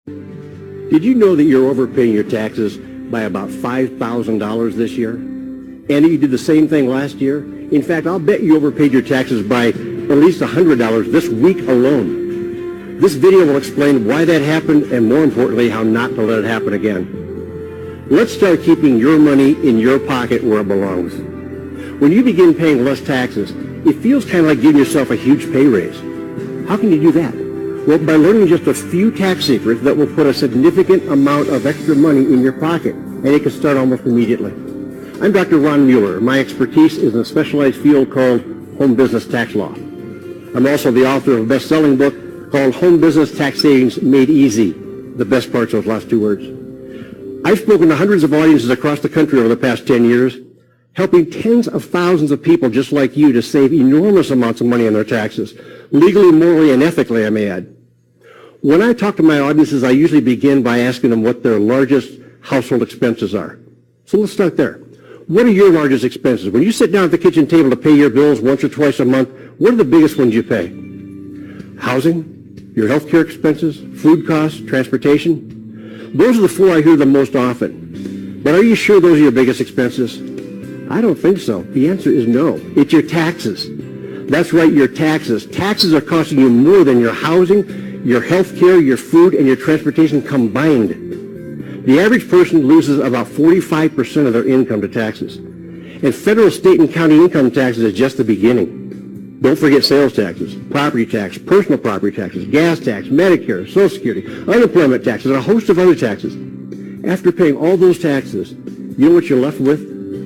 Did you know that you're overpaying your taxes by about $5,000 this year? And you did the same thing last year? In fact, I'll bet you overpaid your taxes by at least $100 this week alone. This video will explain why that happened and, more importantly, how not to let it happen again. Let's start keeping your money in your pocket where it belongs. When you begin paying less taxes, it feels kind of like giving yourself a huge pay raise. How can you do that? Well, by learning just a few tax secrets that will put a significant amount of extra money in your pocket, and it can start almost immediately. I'm Dr. Ron Mueller. My expertise is in a specialized field called home business tax law. I'm also the author of a best-selling book called Home Business Tax Savings Made Easy. The best part's those last two words. I've spoken to hundreds of audiences across the country over the past 10 years, helping tens of thousands of people just like you to save enormous amounts of money on their taxes, legally, morally, and ethically, I may add. When I talk to my audiences, I usually begin by asking them what their largest household expenses are. So let's start there. What are your largest expenses? When you sit down at the kitchen table to pay your bills once or twice a month, what are the biggest ones you pay? Housing, your health care expenses, food costs, transportation. Those are the four I hear the most often. But are you sure those are your biggest expenses? I don't think so. The answer is no. It's your taxes. That's right, your taxes. Taxes are costing you more than your housing, your health care, your food, and your transportation combined. The average person loses about 45% of their income to taxes. And federal, state, and county income taxes is just the beginning. Don't forget sales taxes, property tax, personal property taxes, gas tax, Medicare, Social Security, unemployment taxes, and a host of other taxes. After paying all those taxes, you know what you're left with?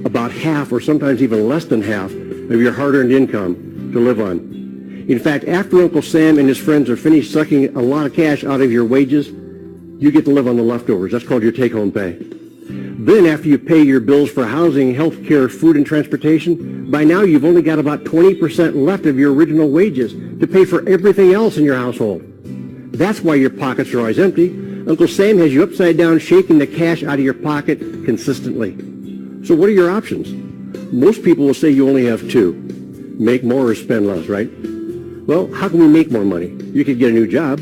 About half, or sometimes even less than half, of your hard-earned income to live on. In fact, after Uncle Sam and his friends are finished sucking a lot of cash out of your wages, you get to live on the leftovers. That's called your take-home pay. Then after you pay your bills for housing, health care, food, and transportation, by now you've only got about 20% left of your original wages to pay for everything else in your household. That's why your pockets are always empty. Uncle Sam has you upside down shaking the cash out of your pocket consistently. So what are your options? Most people will say you only have two. Make more or spend less, right? Well, how can we make more money? You could get a new job,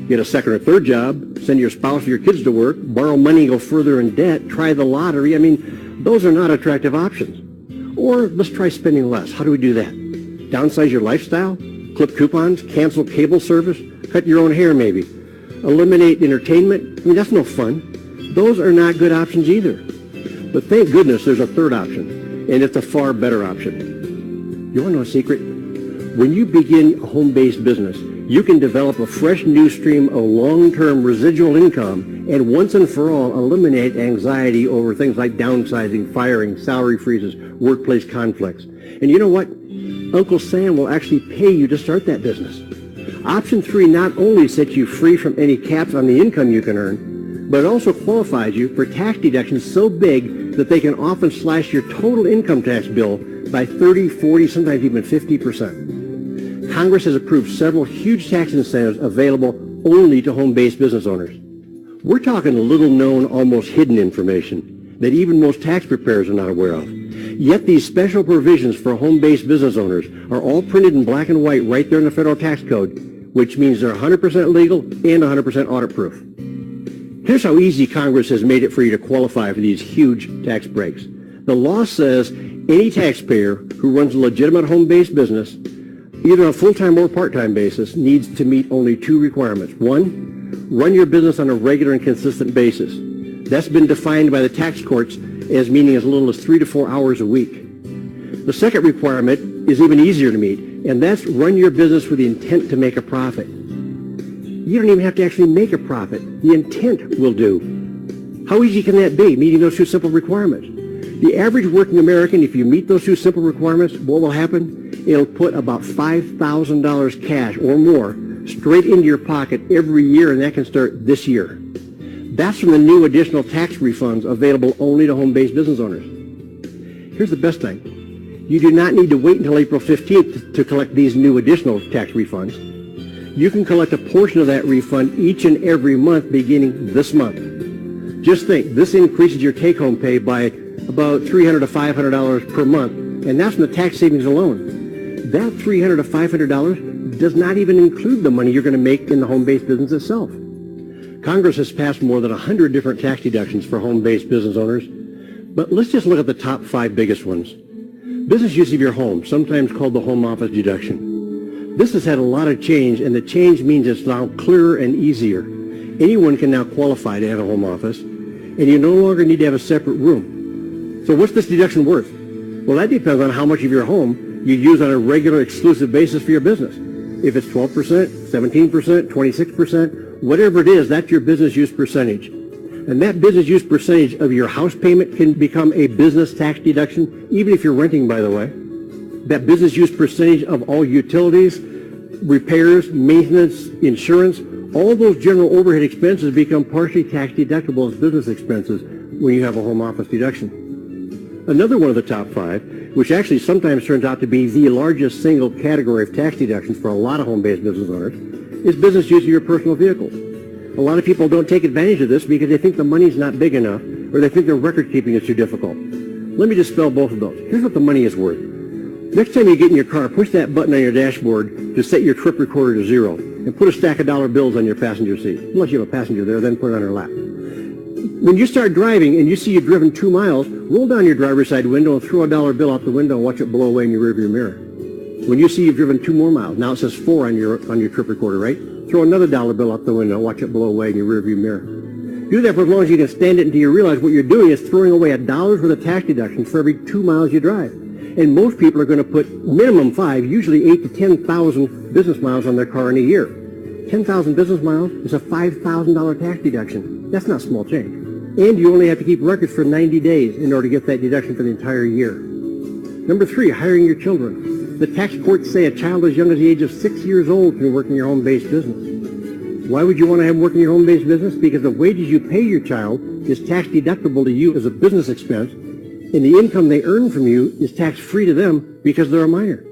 get a second or third job, send your spouse or your kids to work, borrow money, go further in debt, try the lottery. I mean, those are not attractive options. Or let's try spending less. How do we do that? Downsize your lifestyle? Clip coupons? Cancel cable service? Cut your own hair maybe? Eliminate entertainment? I mean, that's no fun. Those are not good options either. But thank goodness there's a third option, and it's a far better option. You want to know a secret? When you begin a home-based business, you can develop a fresh new stream of long-term residual income and once and for all eliminate anxiety over things like downsizing, firing, salary freezes, workplace conflicts. And you know what? Uncle Sam will actually pay you to start that business. Option 3 not only sets you free from any caps on the income you can earn, but it also qualifies you for tax deductions so big that they can often slash your total income tax bill by 30, 40, sometimes even 50%. Congress has approved several huge tax incentives available only to home-based business owners. We're talking little-known, almost hidden information that even most tax preparers are not aware of. Yet these special provisions for home-based business owners are all printed in black and white right there in the federal tax code, which means they're 100% legal and 100% audit-proof. Here's how easy Congress has made it for you to qualify for these huge tax breaks. The law says any taxpayer who runs a legitimate home-based business, either on a full-time or part-time basis, needs to meet only two requirements. One, run your business on a regular and consistent basis. That's been defined by the tax courts as meaning as little as 3 to 4 hours a week. The second requirement is even easier to meet, and that's run your business with the intent to make a profit. You don't even have to actually make a profit. The intent will do. How easy can that be, meeting those two simple requirements? The average working American, if you meet those two simple requirements, what will happen? It'll put about $5,000 cash or more straight into your pocket every year, and that can start this year. That's from the new additional tax refunds available only to home-based business owners. Here's the best thing. You do not need to wait until April 15th to collect these new additional tax refunds. You can collect a portion of that refund each and every month beginning this month. Just think, this increases your take-home pay by about $300 to $500 per month, and that's from the tax savings alone. That $300 to $500 does not even include the money you're going to make in the home-based business itself. Congress has passed more than 100 different tax deductions for home-based business owners. But let's just look at the top 5 biggest ones. Business use of your home, sometimes called the home office deduction. This has had a lot of change, and the change means it's now clearer and easier. Anyone can now qualify to have a home office, and you no longer need to have a separate room. So what's this deduction worth? Well, that depends on how much of your home you use on a regular exclusive basis for your business. If it's 12%, 17%, 26%, whatever it is, that's your business use percentage. And that business use percentage of your house payment can become a business tax deduction, even if you're renting, by the way. That business use percentage of all utilities, repairs, maintenance, insurance, all those general overhead expenses become partially tax deductible as business expenses when you have a home office deduction. Another one of the top 5, which actually sometimes turns out to be the largest single category of tax deductions for a lot of home-based business owners, is business use of your personal vehicles. A lot of people don't take advantage of this because they think the money's not big enough, or they think their record keeping is too difficult. Let me just spell both of those. Here's what the money is worth. Next time you get in your car, push that button on your dashboard to set your trip recorder to 0, and put a stack of dollar bills on your passenger seat. Unless you have a passenger there, then put it on her lap. When you start driving and you see you've driven 2 miles, roll down your driver's side window and throw a dollar bill out the window and watch it blow away in your rearview mirror. When you see you've driven 2 more miles, now it says 4 on your trip recorder, right? Throw another dollar bill out the window, watch it blow away in your rearview mirror. Do that for as long as you can stand it until you realize what you're doing is throwing away $1 worth of tax deductions for every 2 miles you drive. And most people are going to put minimum 5, usually 8 to 10,000 business miles on their car in a year. 10,000 business miles is a $5,000 tax deduction. That's not small change. And you only have to keep records for 90 days in order to get that deduction for the entire year. Number 3, hiring your children. The tax courts say a child as young as the age of 6 years old can work in your home-based business. Why would you want to have them work in your home-based business? Because the wages you pay your child is tax deductible to you as a business expense, and the income they earn from you is tax-free to them because they're a minor.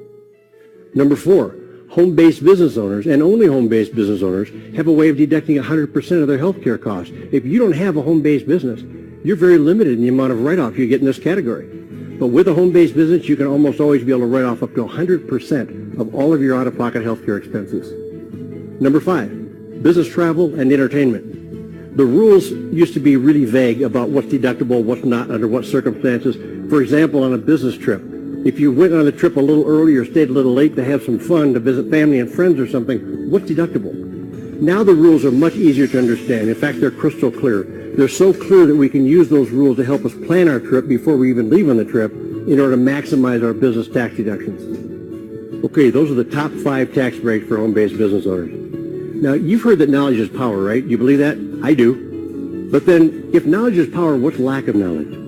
Number 4, home-based business owners, and only home-based business owners, have a way of deducting 100% of their health care costs. If you don't have a home-based business, you're very limited in the amount of write-off you get in this category. But with a home-based business, you can almost always be able to write off up to 100% of all of your out-of-pocket health care expenses. Number 5, business travel and entertainment. The rules used to be really vague about what's deductible, what's not, under what circumstances. For example, on a business trip, if you went on the trip a little early or stayed a little late to have some fun, to visit family and friends or something, what's deductible? Now the rules are much easier to understand. In fact, they're crystal clear. They're so clear that we can use those rules to help us plan our trip before we even leave on the trip in order to maximize our business tax deductions. Okay, those are the top 5 tax breaks for home-based business owners. Now, you've heard that knowledge is power, right? You believe that? I do. But then, if knowledge is power, what's lack of knowledge?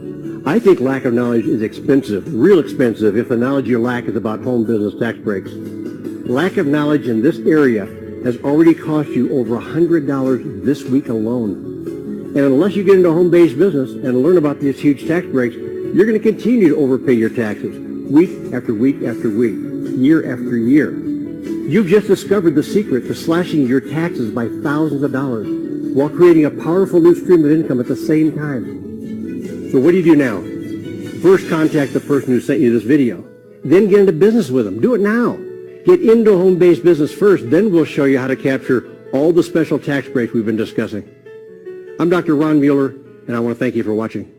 I think lack of knowledge is expensive, real expensive, if the knowledge you lack is about home business tax breaks. Lack of knowledge in this area has already cost you over $100 this week alone. And unless you get into home-based business and learn about these huge tax breaks, you're going to continue to overpay your taxes week after week after week, year after year. You've just discovered the secret to slashing your taxes by thousands of dollars while creating a powerful new stream of income at the same time. So what do you do now? First, contact the person who sent you this video. Then get into business with them. Do it now. Get into home-based business first, then we'll show you how to capture all the special tax breaks we've been discussing. I'm Dr. Ron Mueller, and I want to thank you for watching.